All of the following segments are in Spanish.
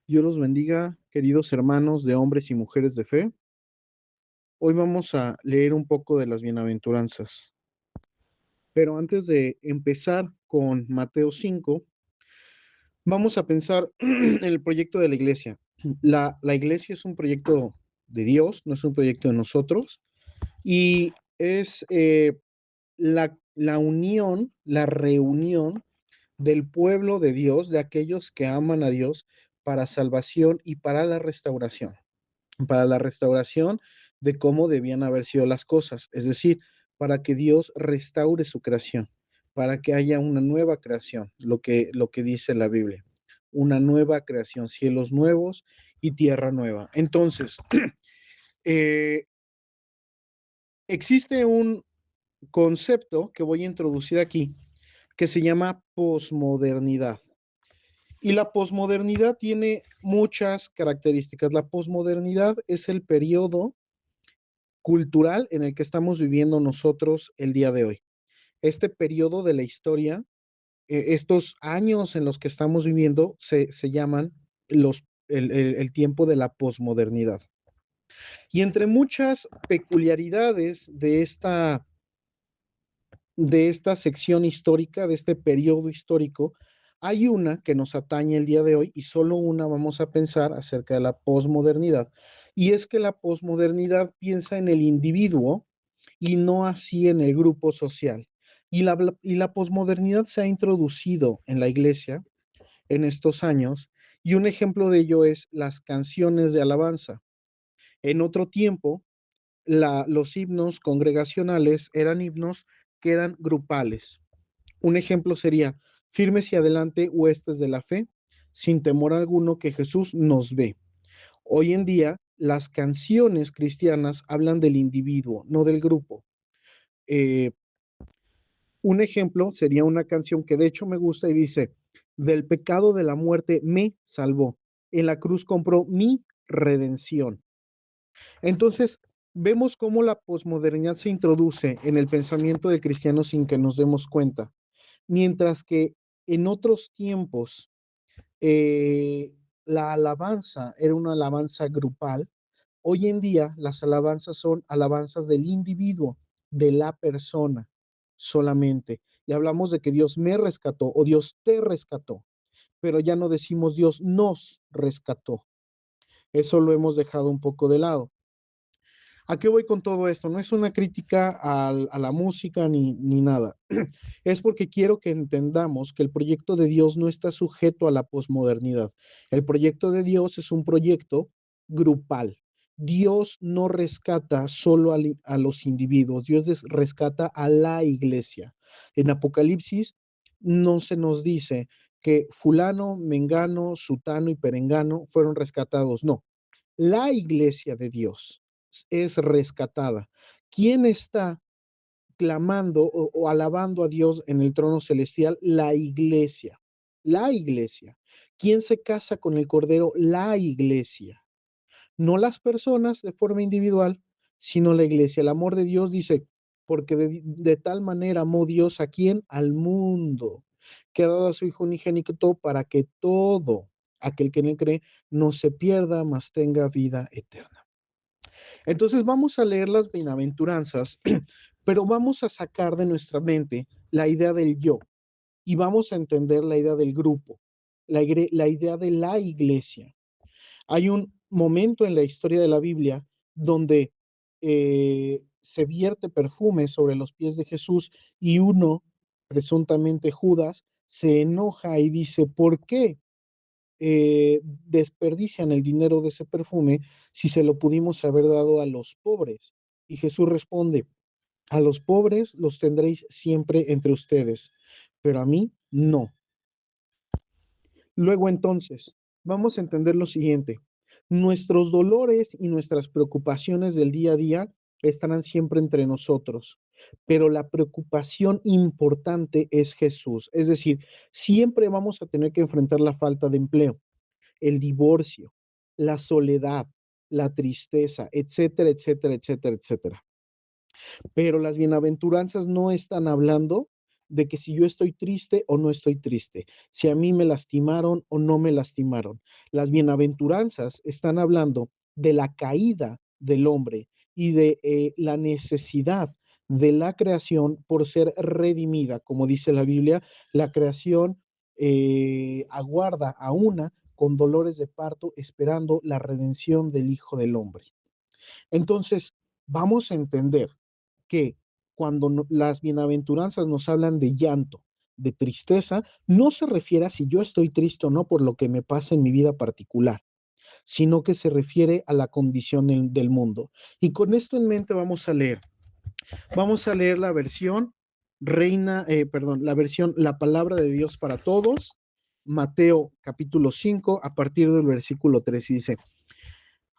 Dios los bendiga, queridos hermanos de hombres y mujeres de fe. Hoy vamos a leer un poco de las bienaventuranzas. Pero antes de empezar con Mateo 5, vamos a pensar en el proyecto de la iglesia. La iglesia es un proyecto de Dios, no es un proyecto de nosotros, y es la unión, la reunión del pueblo de Dios, de aquellos que aman a Dios para salvación y para la restauración de cómo debían haber sido las cosas, es decir, para que Dios restaure su creación, para que haya una nueva creación, lo que dice la Biblia, una nueva creación, cielos nuevos y tierra nueva. Entonces, eh, existe un concepto que voy a introducir aquí que se llama posmodernidad. Y la posmodernidad tiene muchas características. La posmodernidad es el periodo cultural en el que estamos viviendo nosotros el día de hoy. Este periodo de la historia, estos años en los que estamos viviendo, se llaman el tiempo de la posmodernidad. Y entre muchas peculiaridades de esta sección histórica, de este periodo histórico, hay una que nos atañe el día de hoy y solo una vamos a pensar acerca de la posmodernidad. Y es que la posmodernidad piensa en el individuo y no así en el grupo social. Y la posmodernidad se ha introducido en la iglesia en estos años y un ejemplo de ello es las canciones de alabanza. En otro tiempo, los himnos congregacionales eran himnos que eran grupales. Un ejemplo sería, firmes y adelante huestes de la fe, sin temor alguno que Jesús nos ve. Hoy en día, las canciones cristianas hablan del individuo, no del grupo. Eh, un ejemplo sería una canción que de hecho me gusta y dice, del pecado de la muerte me salvó, en la cruz compró mi redención. Entonces, vemos cómo la posmodernidad se introduce en el pensamiento del cristiano sin que nos demos cuenta, mientras que en otros tiempos la alabanza era una alabanza grupal. Hoy en día las alabanzas son alabanzas del individuo, de la persona solamente. Y hablamos de que Dios me rescató o Dios te rescató, pero ya no decimos Dios nos rescató. Eso lo hemos dejado un poco de lado. ¿A qué voy con todo esto? No es una crítica a la música ni nada. Es porque quiero que entendamos que el proyecto de Dios no está sujeto a la posmodernidad. El proyecto de Dios es un proyecto grupal. Dios no rescata solo a los individuos, Dios rescata a la iglesia. En Apocalipsis no se nos dice que fulano, mengano, sutano y perengano fueron rescatados. No, la iglesia de Dios es rescatada. ¿Quién está clamando o alabando a Dios en el trono celestial? La iglesia. La iglesia. ¿Quién se casa con el Cordero? La iglesia. No las personas de forma individual, sino la iglesia. El amor de Dios dice, porque de tal manera amó Dios a quién? Al mundo, que ha dado a su Hijo unigénito para que todo aquel que en él cree no se pierda, mas tenga vida eterna. Entonces vamos a leer las bienaventuranzas, pero vamos a sacar de nuestra mente la idea del yo y vamos a entender la idea del grupo, la idea de la iglesia. Hay un momento en la historia de la Biblia donde se vierte perfume sobre los pies de Jesús y uno, presuntamente Judas, se enoja y dice, ¿por qué desperdician el dinero de ese perfume si se lo pudimos haber dado a los pobres? Y Jesús responde, a los pobres los tendréis siempre entre ustedes, pero a mí no. Luego entonces, vamos a entender lo siguiente. Nuestros dolores y nuestras preocupaciones del día a día estarán siempre entre nosotros, pero la preocupación importante es Jesús. Es decir, siempre vamos a tener que enfrentar la falta de empleo, el divorcio, la soledad, la tristeza, etcétera, etcétera, etcétera, etcétera. Pero las bienaventuranzas no están hablando de que si yo estoy triste o no estoy triste, si a mí me lastimaron o no me lastimaron. Las bienaventuranzas están hablando de la caída del hombre y de la necesidad de la creación por ser redimida. Como dice la Biblia, la creación aguarda a una con dolores de parto, esperando la redención del Hijo del Hombre. Entonces, vamos a entender que cuando las bienaventuranzas nos hablan de llanto, de tristeza, no se refiere a si yo estoy triste o no por lo que me pasa en mi vida particular, sino que se refiere a la condición del mundo. Y con esto en mente vamos a leer la versión la versión La Palabra de Dios para Todos, Mateo capítulo 5, a partir del versículo 3, y dice: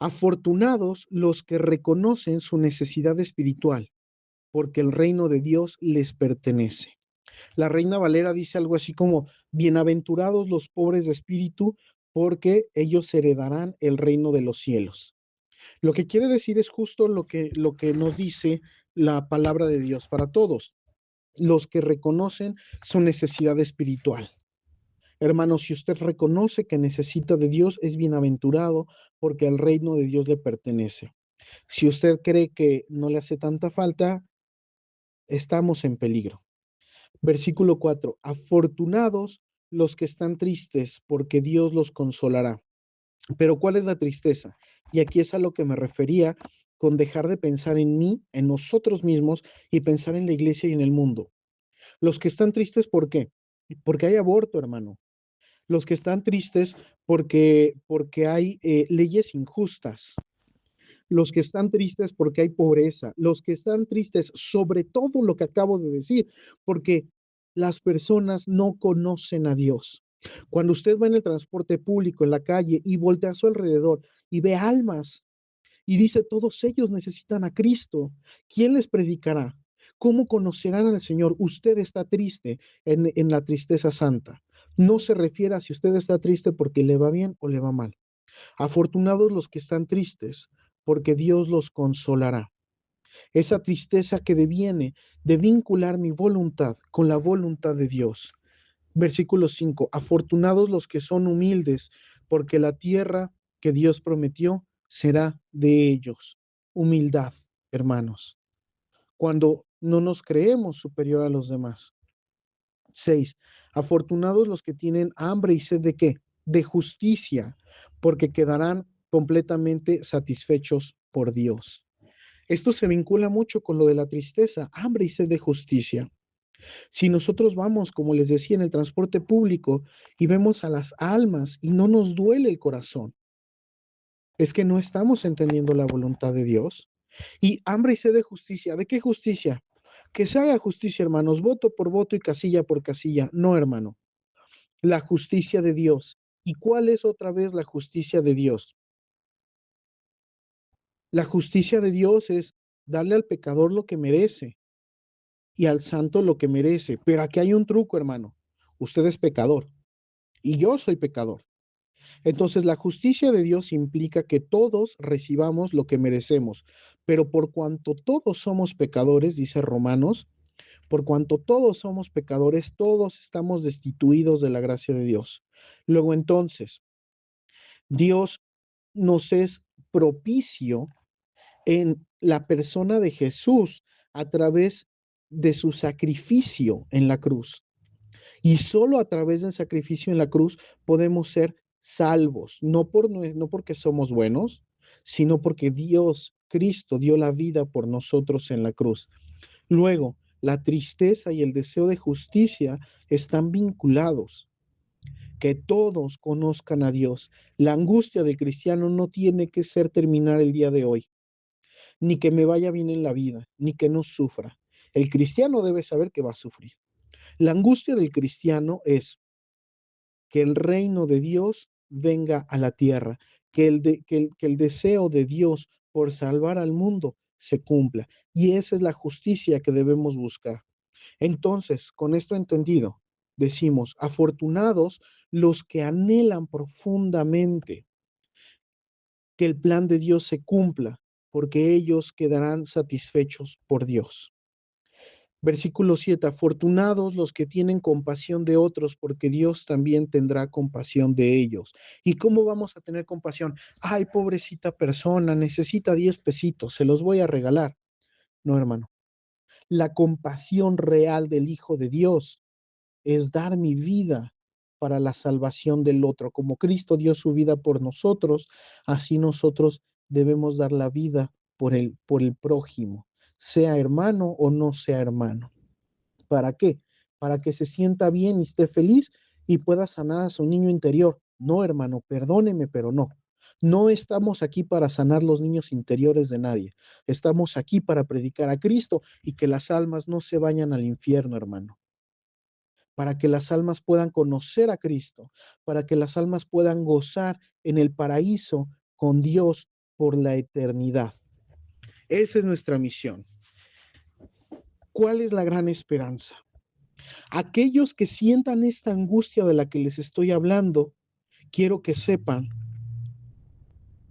afortunados los que reconocen su necesidad espiritual, porque el reino de Dios les pertenece. La Reina Valera dice algo así como: bienaventurados los pobres de espíritu, porque ellos heredarán el reino de los cielos. Lo que quiere decir es justo lo que nos dice la palabra de Dios para todos, los que reconocen su necesidad espiritual. Hermano, si usted reconoce que necesita de Dios, es bienaventurado porque el reino de Dios le pertenece. Si usted cree que no le hace tanta falta, estamos en peligro. Versículo 4: afortunados los que están tristes, porque Dios los consolará. Pero ¿cuál es la tristeza? Y aquí es a lo que me refería con dejar de pensar en mí, en nosotros mismos, y pensar en la iglesia y en el mundo. Los que están tristes, ¿por qué? Porque hay aborto, hermano. Los que están tristes porque hay leyes injustas. Los que están tristes porque hay pobreza. Los que están tristes sobre todo lo que acabo de decir, porque las personas no conocen a Dios. Cuando usted va en el transporte público, en la calle, y voltea a su alrededor y ve almas y dice: todos ellos necesitan a Cristo, ¿quién les predicará? ¿Cómo conocerán al Señor? Usted está triste en la tristeza santa. No se refiere a si usted está triste porque le va bien o le va mal. Afortunados los que están tristes, porque Dios los consolará. Esa tristeza que deviene de vincular mi voluntad con la voluntad de Dios. Versículo 5: afortunados los que son humildes, porque la tierra que Dios prometió será de ellos. Humildad, hermanos, cuando no nos creemos superior a los demás. 6: afortunados los que tienen hambre y sed de qué? De justicia, porque quedarán completamente satisfechos por Dios. Esto se vincula mucho con lo de la tristeza, hambre y sed de justicia. Si nosotros vamos, como les decía, en el transporte público y vemos a las almas y no nos duele el corazón, es que no estamos entendiendo la voluntad de Dios. Y hambre y sed de justicia, ¿de qué justicia? Que se haga justicia, hermanos, voto por voto y casilla por casilla. No, hermano, la justicia de Dios. ¿Y cuál es otra vez la justicia de Dios? La justicia de Dios es darle al pecador lo que merece y al santo lo que merece. Pero aquí hay un truco, hermano. Usted es pecador y yo soy pecador. Entonces, la justicia de Dios implica que todos recibamos lo que merecemos, pero por cuanto todos somos pecadores, dice Romanos, por cuanto todos somos pecadores, todos estamos destituidos de la gracia de Dios. Luego entonces, Dios nos es propicio en la persona de Jesús a través de su sacrificio en la cruz. Y solo a través del sacrificio en la cruz podemos ser salvos, no porque somos buenos, sino porque Dios, Cristo, dio la vida por nosotros en la cruz. Luego, la tristeza y el deseo de justicia están vinculados. Que todos conozcan a Dios. La angustia del cristiano no tiene que ser terminar el día de hoy, ni que me vaya bien en la vida, ni que no sufra. El cristiano debe saber que va a sufrir. La angustia del cristiano es que el reino de Dios venga a la tierra, que el deseo de Dios por salvar al mundo se cumpla. Y esa es la justicia que debemos buscar. Entonces, con esto entendido, decimos: afortunados los que anhelan profundamente que el plan de Dios se cumpla, porque ellos quedarán satisfechos por Dios. Versículo 7, afortunados los que tienen compasión de otros, porque Dios también tendrá compasión de ellos. ¿Y cómo vamos a tener compasión? Ay, pobrecita persona, necesita 10 pesitos, se los voy a regalar. No, hermano. La compasión real del Hijo de Dios es dar mi vida para la salvación del otro. Como Cristo dio su vida por nosotros, así nosotros debemos dar la vida por el prójimo, sea hermano o no sea hermano. ¿Para qué? Para que se sienta bien y esté feliz y pueda sanar a su niño interior. No, hermano, perdóneme, pero no. No estamos aquí para sanar los niños interiores de nadie. Estamos aquí para predicar a Cristo y que las almas no se vayan al infierno, hermano. Para que las almas puedan conocer a Cristo, para que las almas puedan gozar en el paraíso con Dios por la eternidad. Esa es nuestra misión. ¿Cuál es la gran esperanza? Aquellos que sientan esta angustia de la que les estoy hablando, quiero que sepan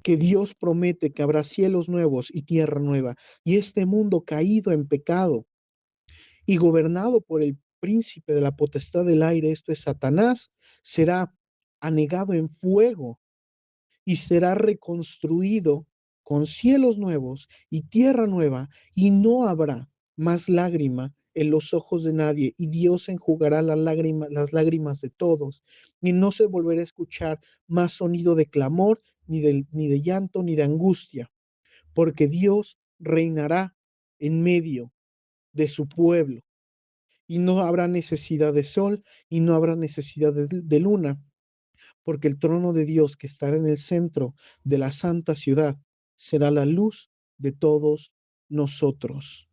que Dios promete que habrá cielos nuevos y tierra nueva, y este mundo caído en pecado y gobernado por el príncipe de la potestad del aire, esto es Satanás, será anegado en fuego y será reconstruido con cielos nuevos y tierra nueva, y no habrá más lágrima en los ojos de nadie, y Dios enjugará las lágrimas de todos, y no se volverá a escuchar más sonido de clamor, ni de llanto, ni de angustia, porque Dios reinará en medio de su pueblo, y no habrá necesidad de sol, y no habrá necesidad de luna, porque el trono de Dios que estará en el centro de la santa ciudad será la luz de todos nosotros.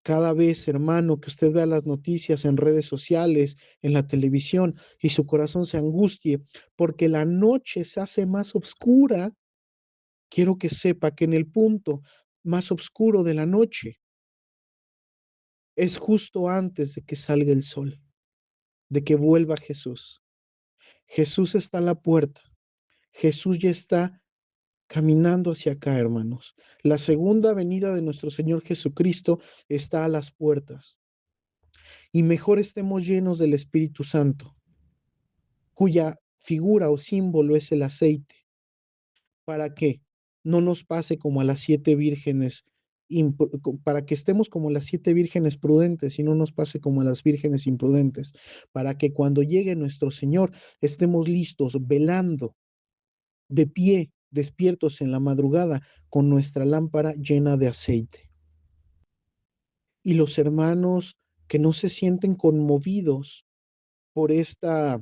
Cada vez, hermano, que usted vea las noticias en redes sociales, en la televisión, y su corazón se angustie, porque la noche se hace más oscura, quiero que sepa que en el punto más oscuro de la noche es justo antes de que salga el sol, de que vuelva Jesús. Jesús está a la puerta. Jesús ya está caminando hacia acá, hermanos. La segunda venida de nuestro Señor Jesucristo está a las puertas. Y mejor estemos llenos del Espíritu Santo, cuya figura o símbolo es el aceite, para que no nos pase como a las 7 vírgenes, para que estemos como las 7 vírgenes prudentes y no nos pase como a las vírgenes imprudentes, para que cuando llegue nuestro Señor estemos listos, velando, de pie, despiertos en la madrugada, con nuestra lámpara llena de aceite. Y los hermanos que no se sienten conmovidos por esta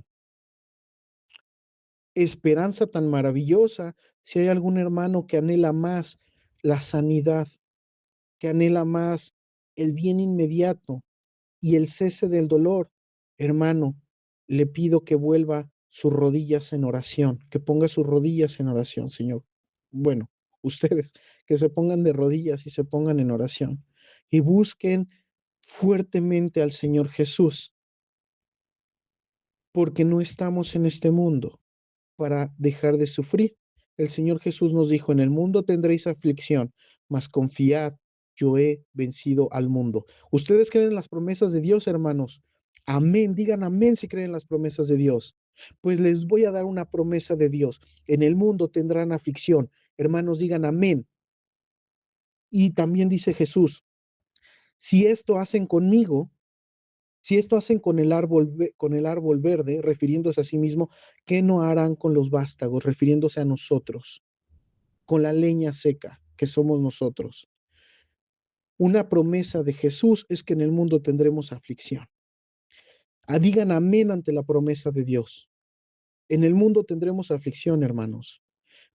esperanza tan maravillosa, si hay algún hermano que anhela más la sanidad, que anhela más el bien inmediato y el cese del dolor, hermano, le pido que vuelva sus rodillas en oración, que ponga sus rodillas en oración, Señor. Bueno, ustedes que se pongan de rodillas y se pongan en oración y busquen fuertemente al Señor Jesús, porque no estamos en este mundo para dejar de sufrir. El Señor Jesús nos dijo, en el mundo tendréis aflicción, mas confiad, yo he vencido al mundo. ¿Ustedes creen en las promesas de Dios, hermanos? Amén, digan amén si creen en las promesas de Dios. Pues les voy a dar una promesa de Dios. En el mundo tendrán aflicción. Hermanos, digan amén. Y también dice Jesús, si esto hacen conmigo, si esto hacen con el árbol verde, refiriéndose a sí mismo, ¿qué no harán con los vástagos, refiriéndose a nosotros, con la leña seca que somos nosotros? Una promesa de Jesús es que en el mundo tendremos aflicción. Digan amén ante la promesa de Dios. En el mundo tendremos aflicción, hermanos,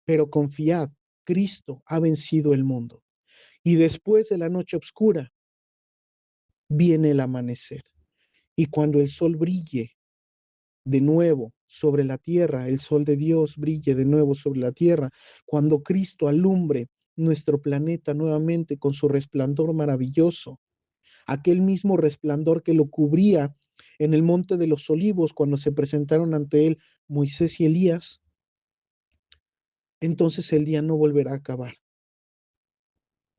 pero confiad, Cristo ha vencido el mundo. Y después de la noche oscura viene el amanecer. Y cuando el sol brille de nuevo sobre la tierra, el sol de Dios brille de nuevo sobre la tierra, cuando Cristo alumbre nuestro planeta nuevamente con su resplandor maravilloso, aquel mismo resplandor que lo cubría en el monte de los olivos cuando se presentaron ante él Moisés y Elías, entonces el día no volverá a acabar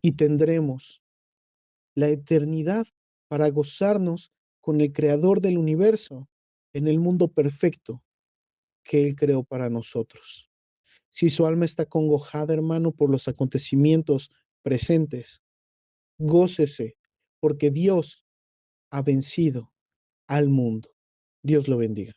y tendremos la eternidad, para gozarnos con el creador del universo en el mundo perfecto que Él creó para nosotros. Si su alma está congojada, hermano, por los acontecimientos presentes, gócese, porque Dios ha vencido al mundo. Dios lo bendiga.